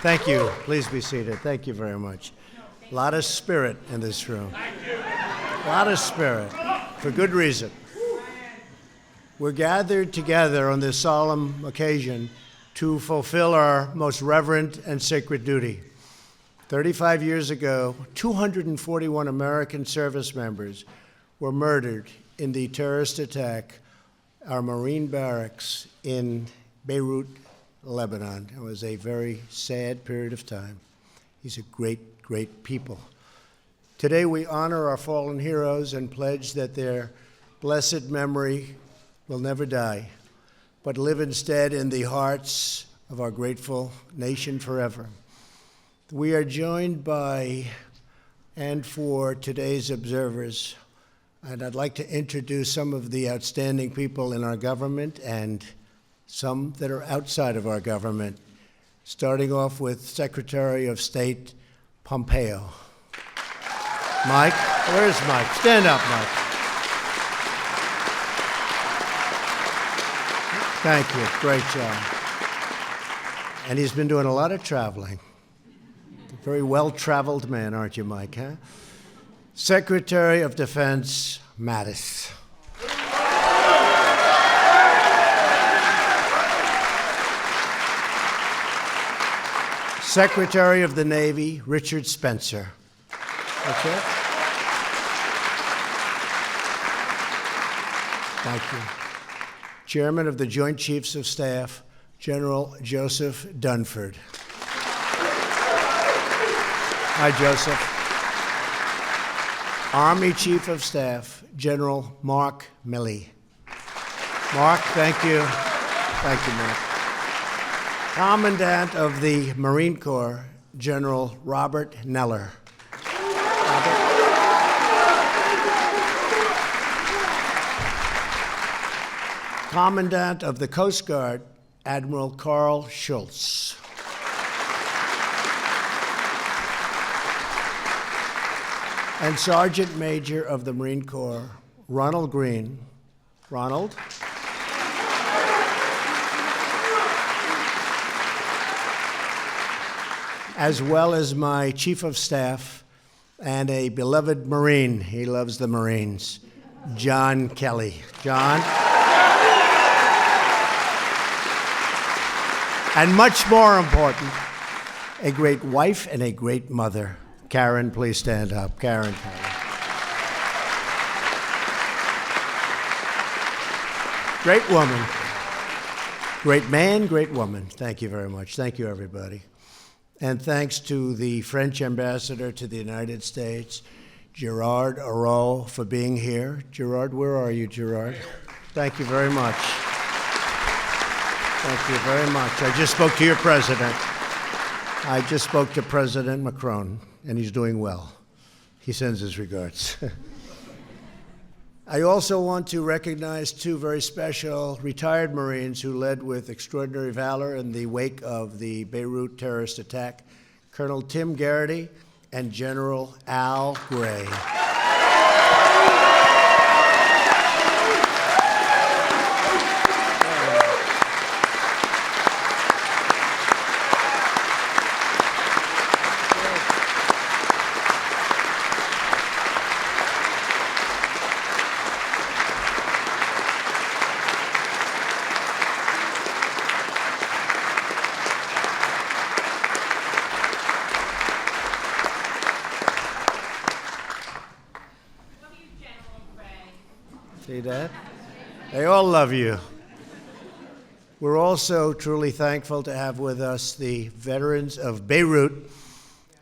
Thank you. Please be seated. Thank you very much. A lot of spirit in this room. A lot of spirit, for good reason. We're gathered together on this solemn occasion to fulfill our most reverent and sacred duty. 35 years ago, 241 American service members were murdered in the terrorist attack, our Marine barracks in Beirut, Lebanon. It was a very sad period of time. These are great, great people. Today we honor our fallen heroes and pledge that their blessed memory will never die, but live instead in the hearts of our grateful nation forever. We are joined by, and for today's observers, and I'd like to introduce some of the outstanding people in our government and some that are outside of our government, starting off with Secretary of State Pompeo. Mike, where's Mike? Stand up, Mike. Thank you, great job. And he's been doing a lot of traveling. A very well-traveled man, aren't you, Mike, huh? Secretary of Defense Mattis. Secretary of the Navy, Richard Spencer. That's it. Thank you. Chairman of the Joint Chiefs of Staff, General Joseph Dunford. Hi, Joseph. Army Chief of Staff, General Mark Milley. Mark, thank you. Thank you, Mark. Commandant of the Marine Corps, General Robert Neller. Robert. Commandant of the Coast Guard, Admiral Carl Schultz. And Sergeant Major of the Marine Corps, Ronald Green. Ronald. As well as my Chief of Staff and a beloved Marine. He loves the Marines, John Kelly. John. And much more important, a great wife and a great mother. Karen, please stand up. Karen. Great woman. Great man, great woman. Thank you very much. Thank you, everybody. And thanks to the French ambassador to the United States, Gerard Aurot, for being here. Gerard, where are you, Gerard? Thank you very much. Thank you very much. I just spoke to your president. I just spoke to President Macron, and he's doing well. He sends his regards. I also want to recognize two very special retired Marines who led with extraordinary valor in the wake of the Beirut terrorist attack, Colonel Tim Garrity and General Al Gray. See that? They all love you. We're also truly thankful to have with us the veterans of Beirut,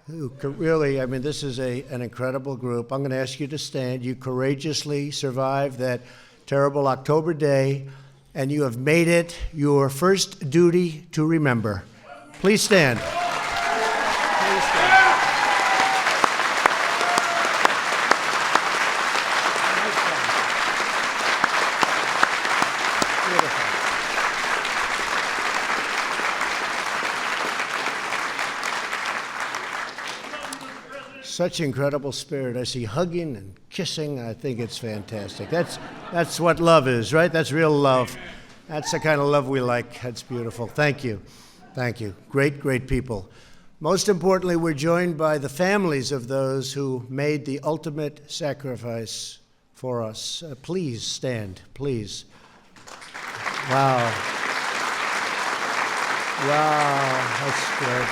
who really, I mean, this is an incredible group. I'm going to ask you to stand. You courageously survived that terrible October day, and you have made it your first duty to remember. Please stand. Please stand. Such incredible spirit. I see hugging and kissing. I think it's fantastic. That's what love is, right? That's real love. That's the kind of love we like. That's beautiful. Thank you. Thank you. Great, great people. Most importantly, we're joined by the families of those who made the ultimate sacrifice for us. Please stand, please. Wow. Wow, that's good.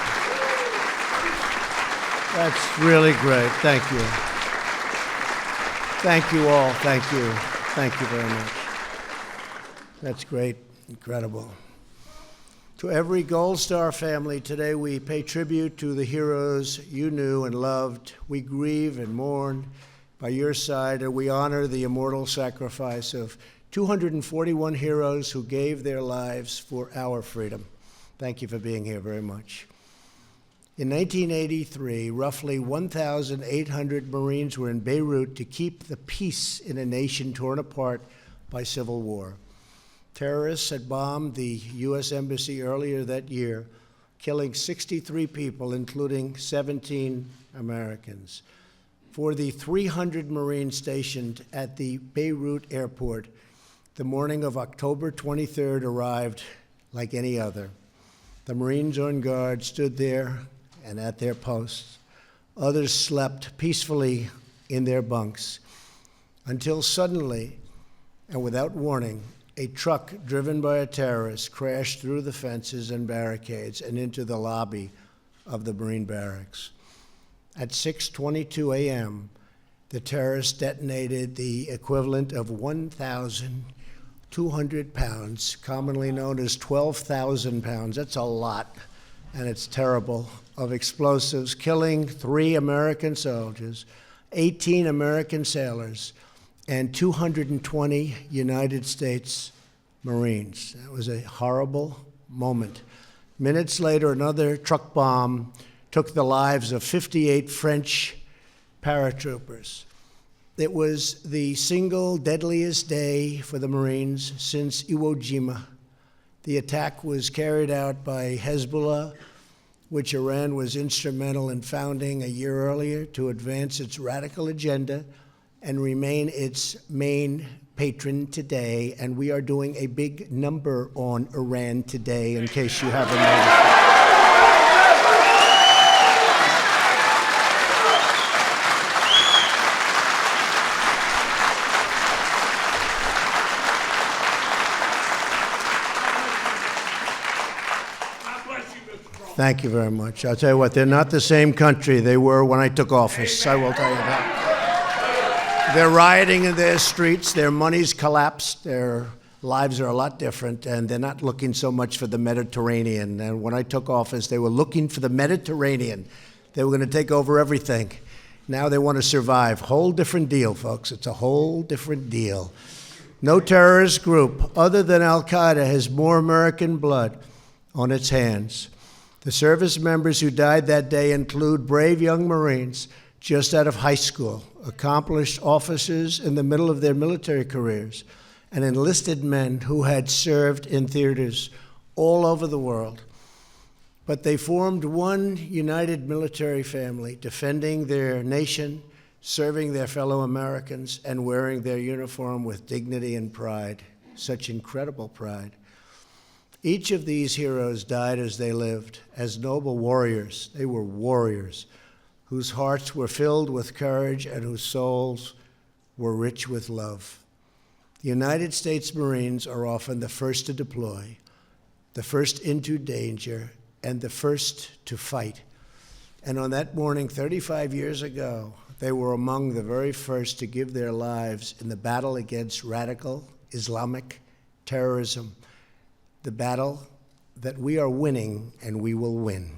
That's really great. Thank you. Thank you all. Thank you. Thank you very much. That's great. Incredible. To every Gold Star family, today we pay tribute to the heroes you knew and loved. We grieve and mourn by your side, and we honor the immortal sacrifice of 241 heroes who gave their lives for our freedom. Thank you for being here very much. In 1983, roughly 1,800 Marines were in Beirut to keep the peace in a nation torn apart by civil war. Terrorists had bombed the U.S. Embassy earlier that year, killing 63 people, including 17 Americans. For the 300 Marines stationed at the Beirut airport, the morning of October 23rd arrived like any other. The Marines on guard stood there and at their posts. Others slept peacefully in their bunks until suddenly, and without warning, a truck driven by a terrorist crashed through the fences and barricades and into the lobby of the Marine barracks. At 6:22 a.m., the terrorist detonated the equivalent of 1,200 pounds, commonly known as 12,000 pounds. That's a lot, and it's terrible, of explosives, killing 3 American soldiers, 18 American sailors, and 220 United States Marines. That was a horrible moment. Minutes later, another truck bomb took the lives of 58 French paratroopers. It was the single deadliest day for the Marines since Iwo Jima. The attack was carried out by Hezbollah, which Iran was instrumental in founding a year earlier to advance its radical agenda and remain its main patron today. And we are doing a big number on Iran today, in case you haven't noticed. Thank you very much. I'll tell you what, they're not the same country they were when I took office. Amen. I will tell you that. They're rioting in their streets, their money's collapsed, their lives are a lot different, and they're not looking so much for the Mediterranean. And when I took office, they were looking for the Mediterranean. They were going to take over everything. Now they want to survive. Whole different deal, folks. It's a whole different deal. No terrorist group other than Al-Qaeda has more American blood on its hands. The service members who died that day include brave young Marines just out of high school, accomplished officers in the middle of their military careers, and enlisted men who had served in theaters all over the world. But they formed one united military family, defending their nation, serving their fellow Americans, and wearing their uniform with dignity and pride, such incredible pride. Each of these heroes died as they lived, as noble warriors. They were warriors whose hearts were filled with courage and whose souls were rich with love. The United States Marines are often the first to deploy, the first into danger, and the first to fight. And on that morning, 35 years ago, they were among the very first to give their lives in the battle against radical Islamic terrorism, the battle that we are winning and we will win.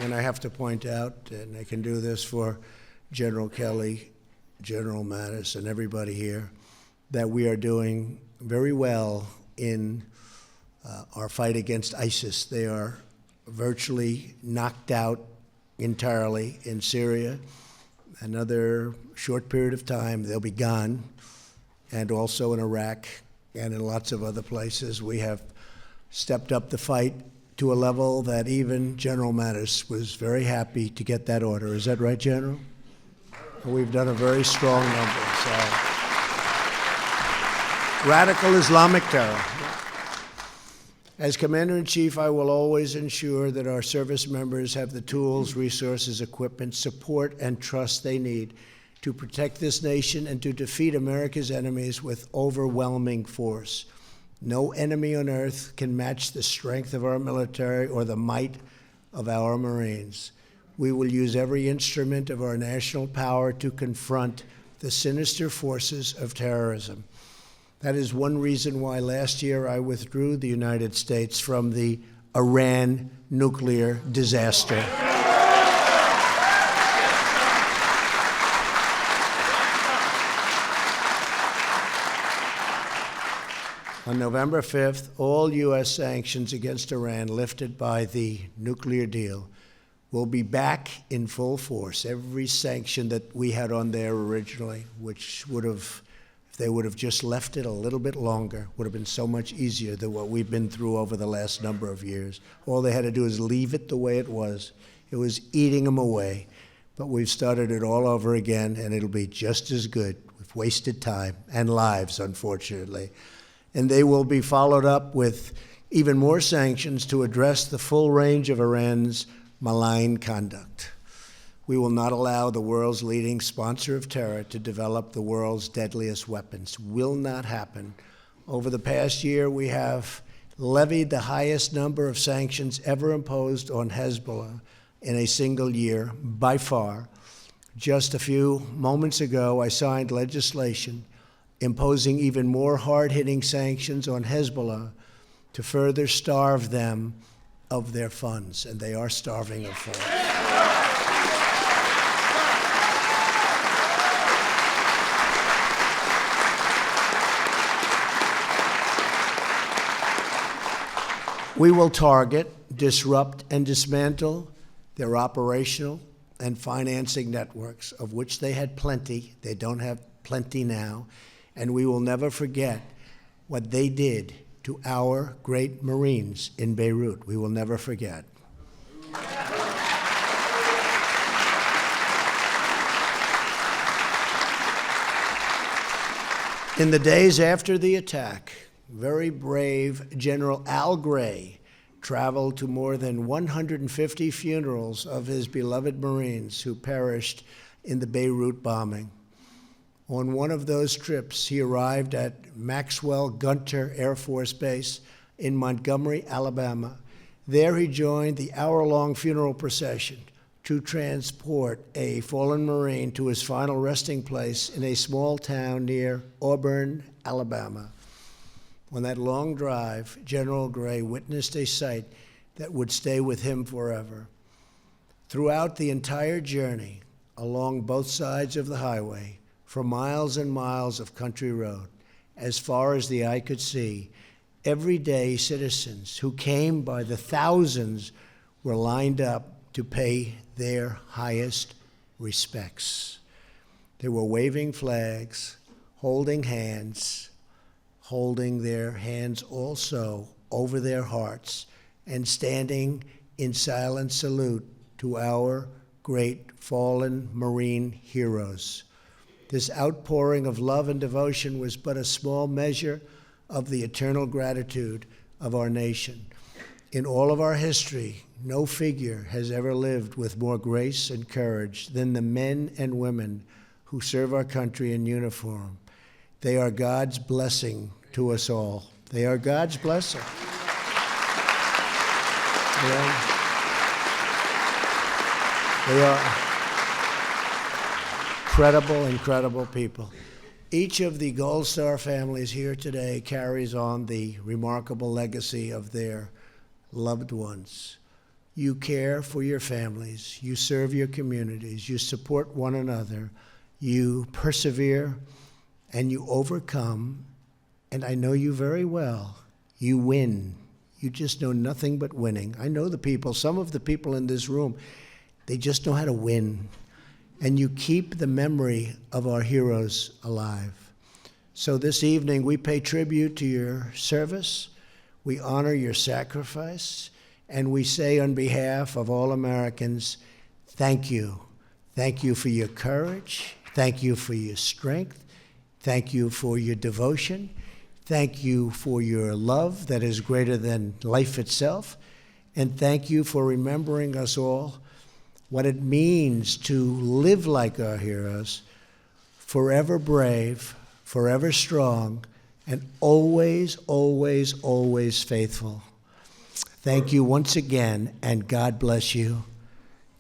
And I have to point out, and I can do this for General Kelly, General Mattis, and everybody here, that we are doing very well in our fight against ISIS. They are virtually knocked out entirely in Syria. Another short period of time, they'll be gone. And also in Iraq and in lots of other places. We have stepped up the fight to a level that even General Mattis was very happy to get that order. Is that right, General? We've done a very strong number. So, radical Islamic terror. As Commander-in-Chief, I will always ensure that our service members have the tools, resources, equipment, support, and trust they need to protect this nation and to defeat America's enemies with overwhelming force. No enemy on earth can match the strength of our military or the might of our Marines. We will use every instrument of our national power to confront the sinister forces of terrorism. That is one reason why last year I withdrew the United States from the Iran nuclear disaster. On November 5th, all U.S. sanctions against Iran lifted by the nuclear deal will be back in full force. Every sanction that we had on there originally, which would have, if they would have just left it a little bit longer, would have been so much easier than what we've been through over the last number of years. All they had to do is leave it the way it was. It was eating them away. But we've started it all over again, and it'll be just as good. We've wasted time and lives, unfortunately. And they will be followed up with even more sanctions to address the full range of Iran's malign conduct. We will not allow the world's leading sponsor of terror to develop the world's deadliest weapons. Will not happen. Over the past year, we have levied the highest number of sanctions ever imposed on Hezbollah in a single year, by far. Just a few moments ago, I signed legislation imposing even more hard-hitting sanctions on Hezbollah to further starve them of their funds, and they are starving of funds. We will target, disrupt, and dismantle their operational and financing networks, of which they had plenty. They don't have plenty now. And we will never forget what they did to our great Marines in Beirut. We will never forget. In the days after the attack, very brave General Al Gray traveled to more than 150 funerals of his beloved Marines who perished in the Beirut bombing. On one of those trips, he arrived at Maxwell Gunter Air Force Base in Montgomery, Alabama. There he joined the hour-long funeral procession to transport a fallen Marine to his final resting place in a small town near Auburn, Alabama. On that long drive, General Gray witnessed a sight that would stay with him forever. Throughout the entire journey, along both sides of the highway, for miles and miles of country road, as far as the eye could see, everyday citizens who came by the thousands were lined up to pay their highest respects. They were waving flags, holding their hands also over their hearts, and standing in silent salute to our great fallen Marine heroes. This outpouring of love and devotion was but a small measure of the eternal gratitude of our nation. In all of our history, no figure has ever lived with more grace and courage than the men and women who serve our country in uniform. They are God's blessing to us all. They are God's blessing. They are incredible people. Each of the Gold Star families here today carries on the remarkable legacy of their loved ones. You care for your families, you serve your communities, you support one another, you persevere, and you overcome, and I know you very well. You win. You just know nothing but winning. I know the people, some of the people in this room, they just know how to win. And you keep the memory of our heroes alive. So this evening, we pay tribute to your service, we honor your sacrifice, and we say on behalf of all Americans, thank you. Thank you for your courage. Thank you for your strength. Thank you for your devotion. Thank you for your love that is greater than life itself. And thank you for remembering us all what it means to live like our heroes, forever brave, forever strong, and always, always, always faithful. Thank you once again, and God bless you.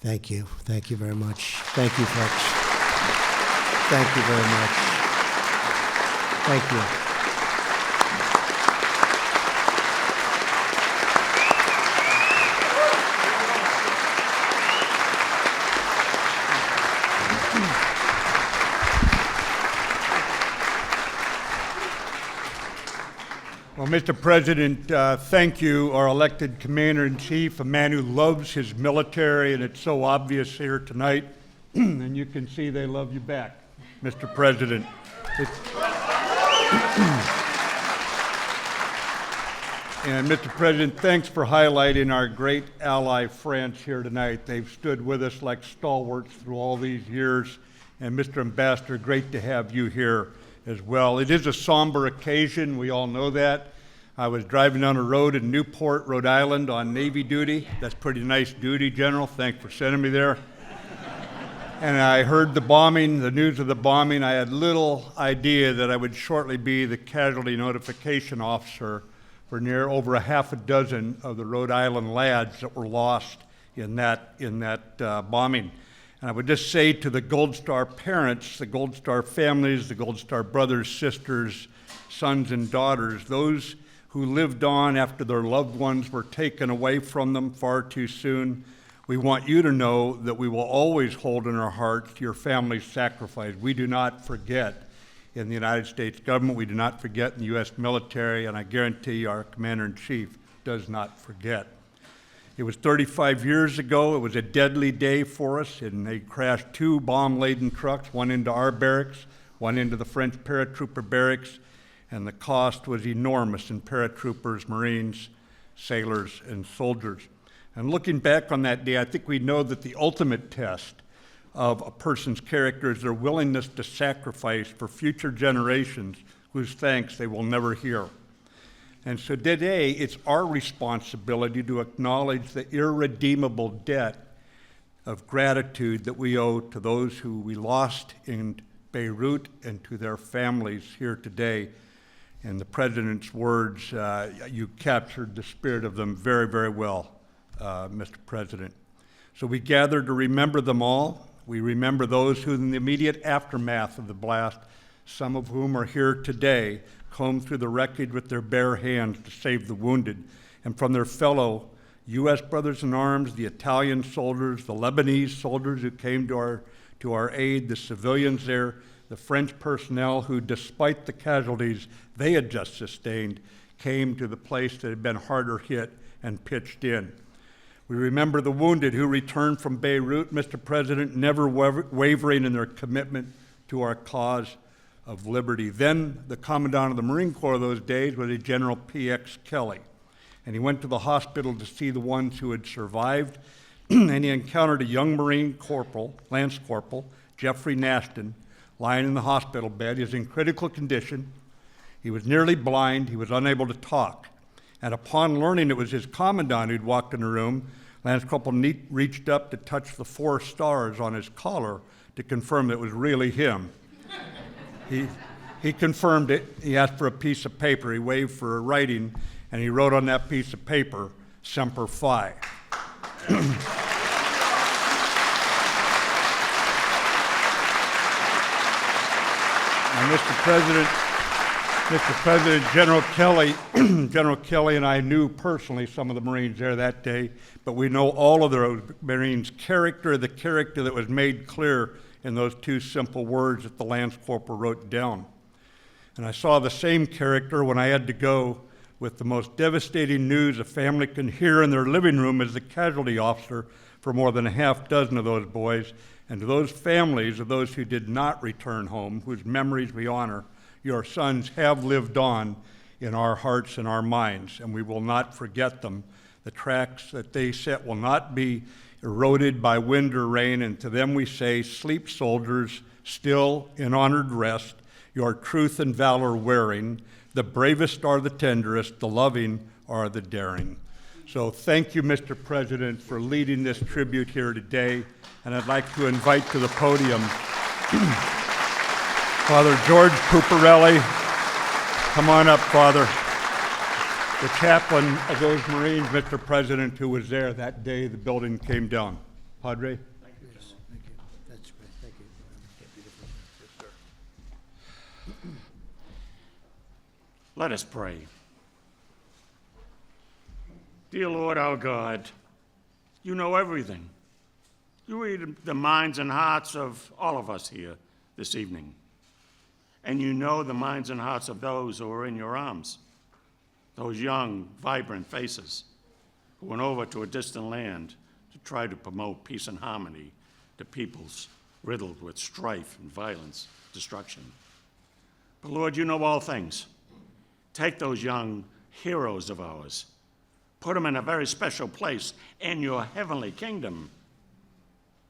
Thank you. Thank you very much. Thank you, folks. Thank you very much. Thank you. Well, Mr. President, thank you, our elected Commander-in-Chief, a man who loves his military, and it's so obvious here tonight, and you can see they love you back, Mr. President. And Mr. President, thanks for highlighting our great ally France here tonight. They've stood with us like stalwarts through all these years, and Mr. Ambassador, great to have you here as well. It is a somber occasion, we all know that. I was driving down a road in Newport, Rhode Island on Navy duty. That's pretty nice duty, General. Thanks for sending me there. And I heard the bombing, the news of the bombing. I had little idea that I would shortly be the casualty notification officer for near over a half a dozen of the Rhode Island lads that were lost in that bombing. And I would just say to the Gold Star parents, the Gold Star families, the Gold Star brothers, sisters, sons, and daughters, those who lived on after their loved ones were taken away from them far too soon, we want you to know that we will always hold in our hearts your family's sacrifice. We do not forget in the United States government, we do not forget in the U.S. military, and I guarantee our Commander-in-Chief does not forget. It was 35 years ago. It was a deadly day for us, and they crashed two bomb-laden trucks, one into our barracks, one into the French paratrooper barracks, and the cost was enormous in paratroopers, Marines, sailors, and soldiers. And looking back on that day, I think we know that the ultimate test of a person's character is their willingness to sacrifice for future generations whose thanks they will never hear. And so today, it's our responsibility to acknowledge the irredeemable debt of gratitude that we owe to those who we lost in Beirut and to their families here today. And the President's words, you captured the spirit of them very, very well, Mr. President. So we gather to remember them all. We remember those who in the immediate aftermath of the blast, some of whom are here today, combed through the wreckage with their bare hands to save the wounded, and from their fellow U.S. brothers in arms, the Italian soldiers, the Lebanese soldiers who came to our aid, the civilians there, the French personnel who, despite the casualties they had just sustained, came to the place that had been harder hit and pitched in. We remember the wounded who returned from Beirut, Mr. President, never wavering in their commitment to our cause of liberty. Then the Commandant of the Marine Corps of those days was a General P.X. Kelly, and he went to the hospital to see the ones who had survived, and he encountered a young Marine corporal, Lance Corporal, Jeffrey Nashton, lying in the hospital bed. He was in critical condition. He was nearly blind. He was unable to talk. And upon learning it was his commandant who'd walked in the room, Lance Corporal reached up to touch the 4 stars on his collar to confirm that it was really him. He confirmed it. He asked for a piece of paper. He waved for a writing, and he wrote on that piece of paper, Semper Fi. And Mr. President, General Kelly and I knew personally some of the Marines there that day, but we know all of the Marines' character, the character that was made clear in those 2 simple words that the Lance Corporal wrote down. And I saw the same character when I had to go with the most devastating news a family can hear in their living room as the casualty officer for more than a half dozen of those boys. And to those families of those who did not return home, whose memories we honor, your sons have lived on in our hearts and our minds, and we will not forget them. The tracks that they set will not be eroded by wind or rain, and to them we say, sleep, soldiers, still in honored rest, your truth and valor wearing. The bravest are the tenderest, the loving are the daring. So thank you, Mr. President, for leading this tribute here today. And I'd like to invite to the podium Father George Puparelli. Come on up, Father. The chaplain of those Marines, Mr. President, who was there that day the building came down. Padre? Thank you. Thank you. That's great. Thank you. Let us pray. Dear Lord our God, you know everything. You read the minds and hearts of all of us here this evening. And you know the minds and hearts of those who are in your arms, those young, vibrant faces who went over to a distant land to try to promote peace and harmony to peoples riddled with strife and violence, destruction. But Lord, you know all things. Take those young heroes of ours, put them in a very special place in your heavenly kingdom,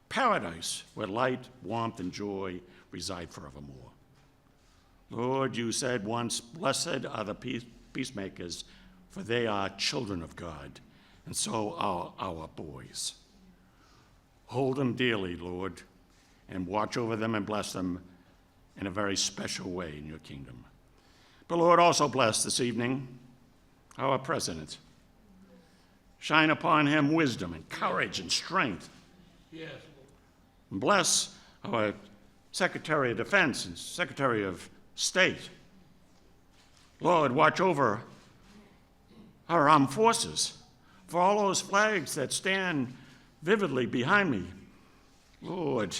paradise where light, warmth, and joy reside forevermore. Lord, you said once, blessed are the peacemakers, for they are children of God, and so are our boys. Hold them dearly, Lord, and watch over them and bless them in a very special way in your kingdom. But Lord, also bless this evening our president. Shine upon him wisdom and courage and strength. Yes. And bless our Secretary of Defense and Secretary of State. Lord, watch over our armed forces, for all those flags that stand vividly behind me. Lord,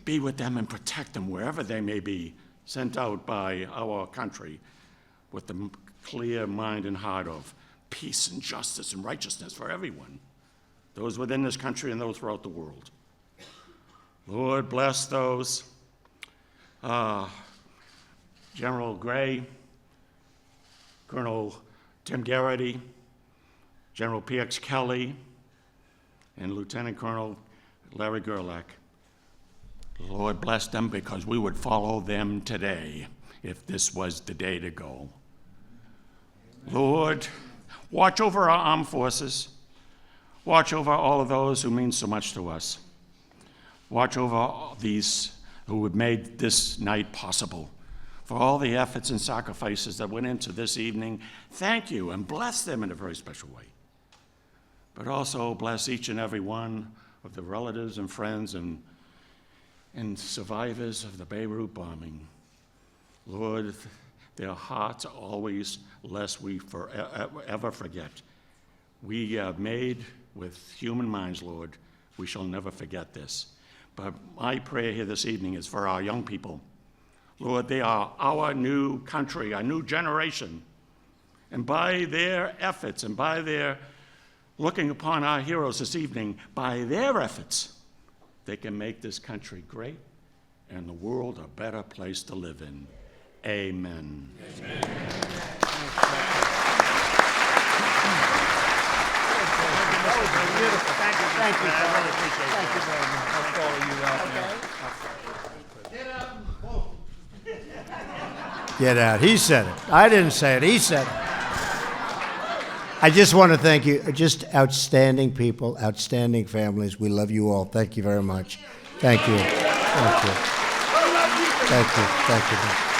be with them and protect them wherever they may be sent out by our country with the clear mind and heart of peace and justice and righteousness for everyone, those within this country and those throughout the world. Lord, bless those General Gray, Colonel Tim Garrity, General P.X. Kelly, and Lieutenant Colonel Larry Gerlach. Lord, bless them, because we would follow them today if this was the day to go. Lord, watch over our armed forces. Watch over all of those who mean so much to us. Watch over all these who have made this night possible. For all the efforts and sacrifices that went into this evening, thank you, and bless them in a very special way. But also bless each and every one of the relatives and friends and survivors of the Beirut bombing. Lord, their hearts are always, lest we ever forget. We are made with human minds, Lord. We shall never forget this. But my prayer here this evening is for our young people. Lord, they are our new country, our new generation. And by their efforts and by their looking upon our heroes this evening, by their efforts, they can make this country great and the world a better place to live in. Amen. Amen. Beautiful. Thank you. Thank you. I really appreciate it. Thank you very much. I'll follow you out now. Get out. He said it. I didn't say it. He said it. I just want to thank you. Just outstanding people, outstanding families. We love you all. Thank you very much. Thank you. Thank you. Thank you. Thank you.